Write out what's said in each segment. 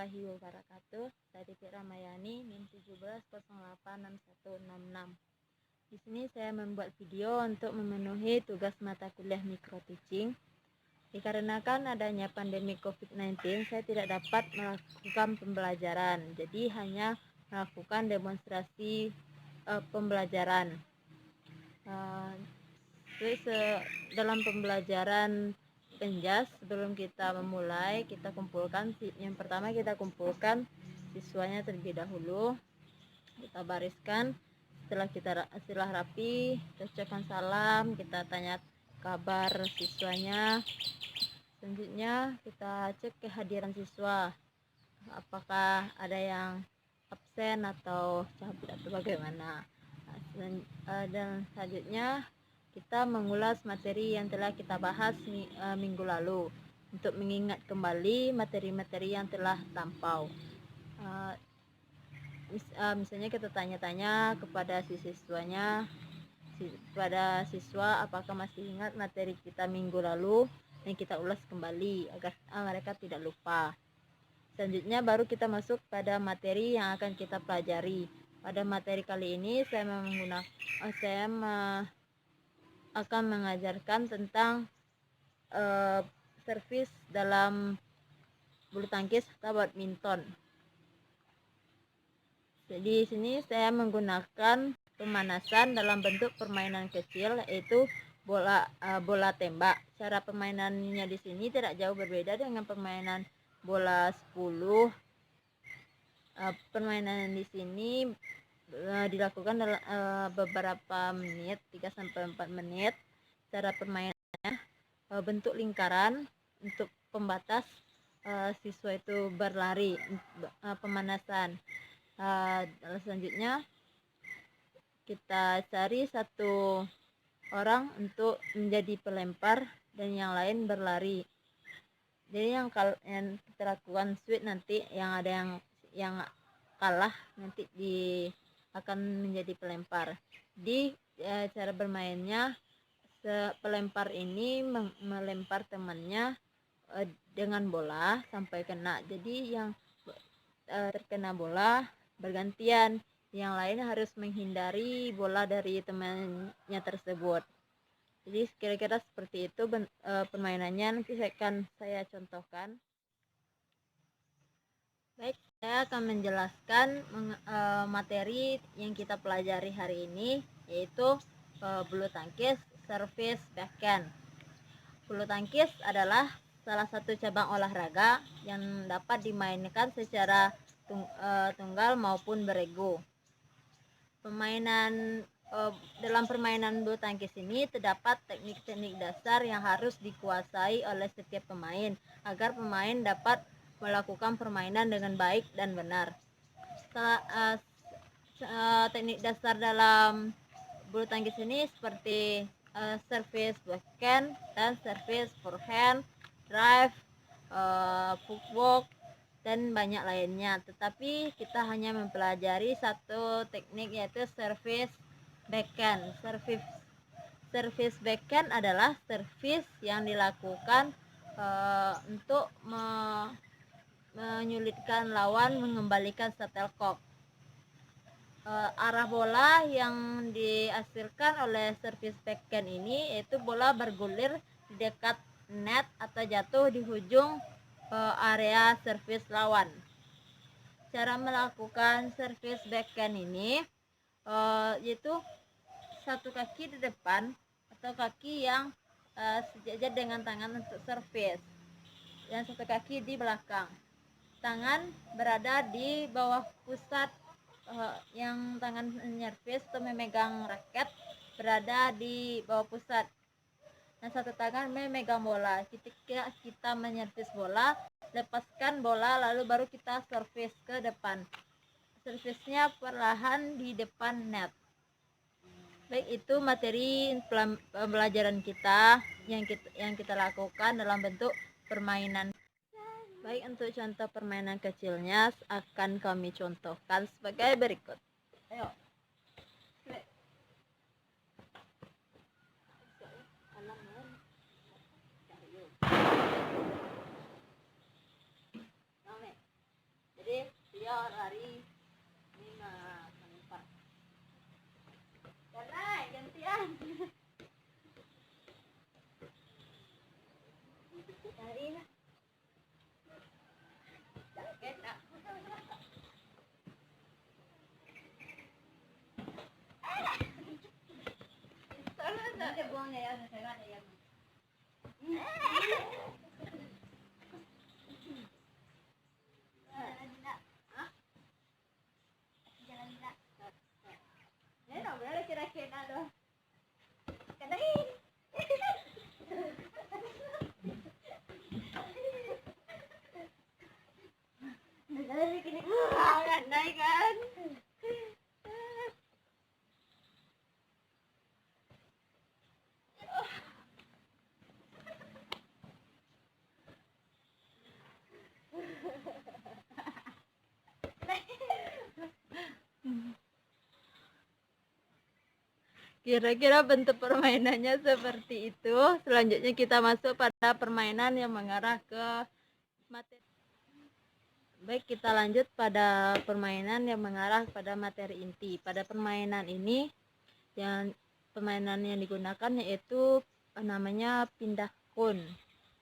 warahmatullahi wabarakatuh. Saya Titik Ramayani, NIM 17086166. Di sini saya membuat video untuk memenuhi tugas mata kuliah micro teaching. Dikarenakan adanya pandemi COVID-19, saya tidak dapat melakukan pembelajaran. Jadi hanya melakukan demonstrasi pembelajaran. Dalam pembelajaran penjas, sebelum kita memulai, kita kumpulkan. Yang pertama kita kumpulkan siswanya terlebih dahulu, kita bariskan. Setelah rapi, kita ucapkan salam, kita tanya kabar siswanya. Selanjutnya kita cek kehadiran siswa, apakah ada yang absen atau cabut atau bagaimana. Dan selanjutnya kita mengulas materi yang telah kita bahas minggu lalu untuk mengingat kembali materi-materi yang telah lampau. Misalnya kita tanya-tanya kepada siswa apakah masih ingat materi kita minggu lalu, dan kita ulas kembali agar mereka tidak lupa. Selanjutnya baru kita masuk pada materi yang akan kita pelajari. Pada materi kali ini saya akan mengajarkan tentang servis dalam bulu tangkis atau badminton. Jadi di sini saya menggunakan pemanasan dalam bentuk permainan kecil, yaitu bola tembak. Cara permainannya di sini tidak jauh berbeda dengan permainan bola 10. Permainan di sini dilakukan dalam beberapa menit, 3-4 menit. Cara permainannya bentuk lingkaran untuk pembatas siswa itu berlari, pemanasan. Selanjutnya kita cari satu orang untuk menjadi pelempar dan yang lain berlari. Jadi yang kita lakukan switch nanti, yang ada yang kalah nanti akan menjadi pelempar. Di cara bermainnya, pelempar ini melempar temannya dengan bola sampai kena. Jadi yang terkena bola bergantian, yang lain harus menghindari bola dari temannya tersebut. Jadi kira-kira seperti itu permainannya. Nanti saya contohkan. Baik, saya akan menjelaskan materi yang kita pelajari hari ini, yaitu bulu tangkis, servis, backhand. Bulu tangkis adalah salah satu cabang olahraga yang dapat dimainkan secara tunggal maupun beregu. Dalam permainan bulu tangkis ini terdapat teknik-teknik dasar yang harus dikuasai oleh setiap pemain agar pemain dapat melakukan permainan dengan baik dan benar. Teknik dasar dalam bulu tangkis ini seperti service backhand dan service forehand, drive, footwork, dan banyak lainnya. Tetapi kita hanya mempelajari satu teknik, yaitu service backhand. Service backhand adalah servis yang dilakukan untuk menyulitkan lawan mengembalikan shuttlecock. Arah bola yang dihasilkan oleh service backhand ini yaitu bola bergulir di dekat net atau jatuh di ujung area servis lawan. Cara melakukan servis backhand ini yaitu satu kaki di depan atau kaki yang sejajar dengan tangan untuk servis, dan satu kaki di belakang. Tangan berada di bawah pusat, yang tangan menyervis atau memegang raket berada di bawah pusat, dan satu tangan memegang bola. Ketika kita menyervis bola, lepaskan bola lalu baru kita servis ke depan. Servisnya perlahan di depan net. Baik, itu materi pembelajaran kita yang kita lakukan dalam bentuk permainan. Baik, untuk contoh permainan kecilnya akan kami contohkan sebagai berikut. Ayo. Kira-kira bentuk permainannya seperti itu. Selanjutnya kita masuk pada permainan yang mengarah ke materi. Baik, kita lanjut pada permainan yang mengarah pada materi inti. Pada permainan ini, permainan yang digunakan yaitu namanya pindah kun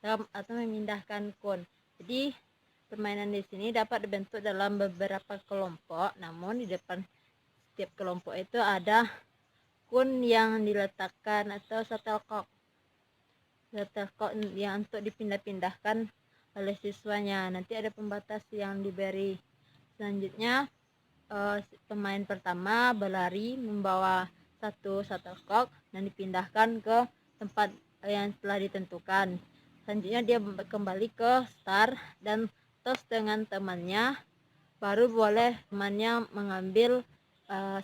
atau memindahkan kun. Jadi permainan di sini dapat dibentuk dalam beberapa kelompok, namun di depan setiap kelompok itu ada kun yang diletakkan atau shuttlecock yang untuk dipindah-pindahkan oleh siswanya. Nanti ada pembatas yang diberi. Selanjutnya pemain pertama berlari membawa satu shuttlecock dan dipindahkan ke tempat yang telah ditentukan. Selanjutnya dia kembali ke start dan toss dengan temannya, baru boleh temannya mengambil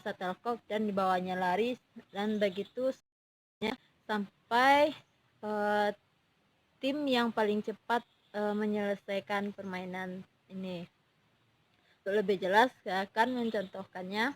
shuttlecock dan dibawanya lari, dan begitu sampai tim yang paling cepat menyelesaikan permainan ini. Untuk lebih jelas saya akan mencontohkannya.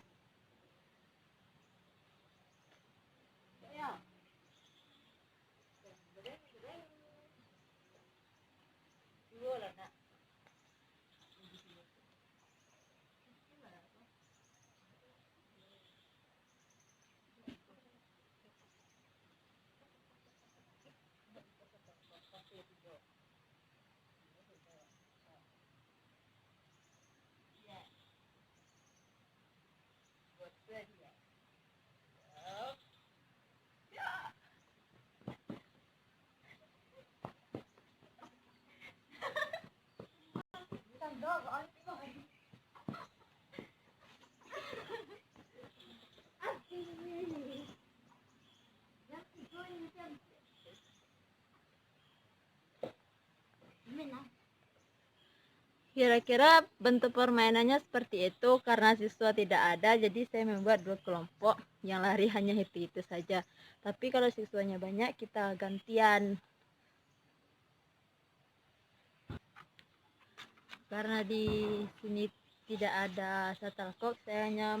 Kira-kira bentuk permainannya seperti itu. Karena siswa tidak ada, jadi saya membuat 2 kelompok yang lari hanya itu saja. Tapi kalau siswanya banyak, kita gantian. Karena di sini tidak ada shuttlecock, saya hanya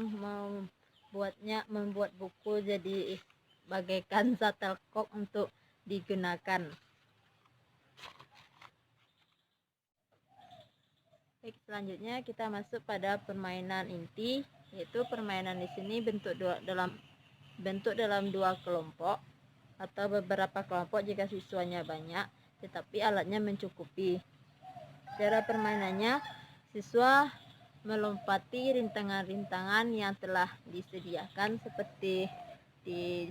membuat buku jadi bagaikan shuttlecock untuk digunakan. Baik, selanjutnya kita masuk pada permainan inti, yaitu permainan di sini bentuk dalam 2 kelompok atau beberapa kelompok jika siswanya banyak, tetapi alatnya mencukupi. Cara permainannya, siswa melompati rintangan-rintangan yang telah disediakan seperti di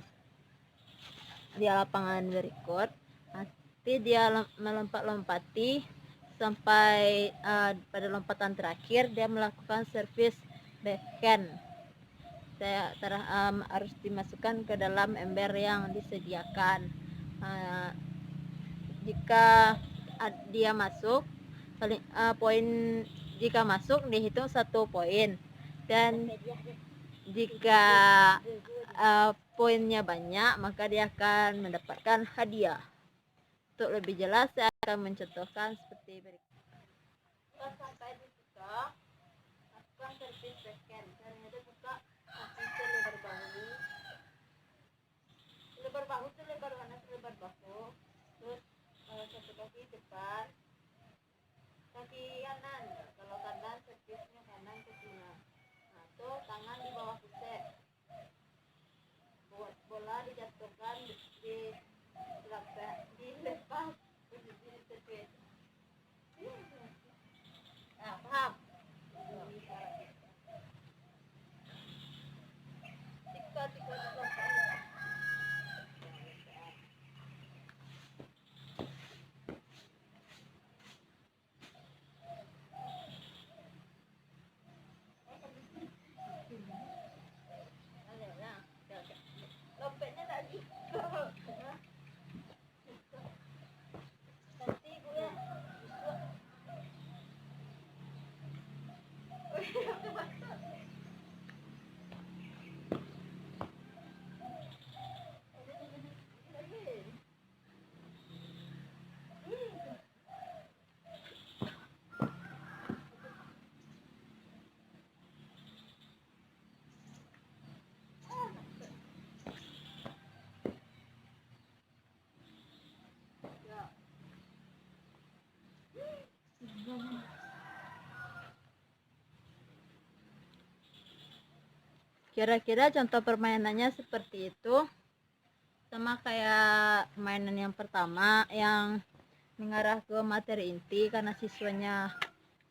lapangan berikut. Nanti dia melompat-lompati sampai pada lompatan terakhir dia melakukan servis backhand. Harus dimasukkan ke dalam ember yang disediakan. Jika dia masuk, jika masuk dihitung 1 poin, dan jika poinnya banyak maka dia akan mendapatkan hadiah. Untuk lebih jelas saya akan mencontohkan seperti berikut. Sampai dibuka, lakukan servis backhand. Caranya itu buka kaki selebar bahu. Selebar bahu itu lebar mana? Selebar bahu. Terus satu kaki depan, kaki kanan. Kalau kanan servisnya kanan ke kiri. Nah, itu tangan di bawah pusat. Bola dijatuhkan dilepas posisi servis. Nah, paham? Tiga. Kira-kira contoh permainannya seperti itu, sama kayak permainan yang pertama yang mengarah ke materi inti. Karena siswanya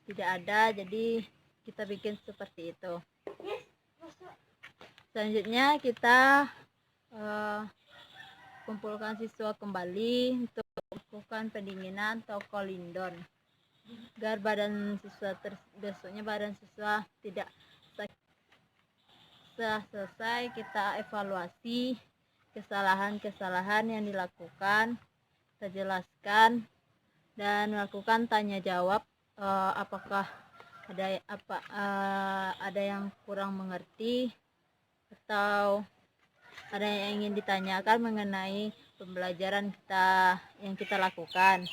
tidak ada, jadi kita bikin seperti itu. Selanjutnya kita kumpulkan siswa kembali untuk melakukan pendinginan atau kolindon, agar badan siswa besoknya badan siswa tidak sakit. Setelah selesai, kita evaluasi kesalahan-kesalahan yang dilakukan, kita jelaskan dan melakukan tanya jawab, apakah ada yang kurang mengerti atau ada yang ingin ditanyakan mengenai pembelajaran yang kita lakukan.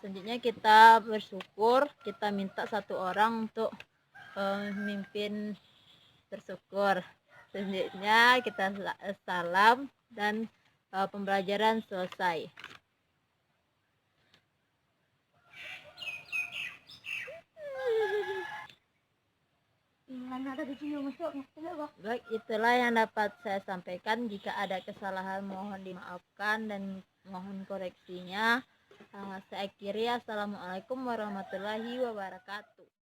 Selanjutnya kita bersyukur, kita minta satu orang untuk memimpin bersyukur. Selanjutnya kita salam dan pembelajaran selesai. Baik, itulah yang dapat saya sampaikan. Jika ada kesalahan mohon dimaafkan dan mohon koreksinya. Saya akhiri. Assalamualaikum warahmatullahi wabarakatuh.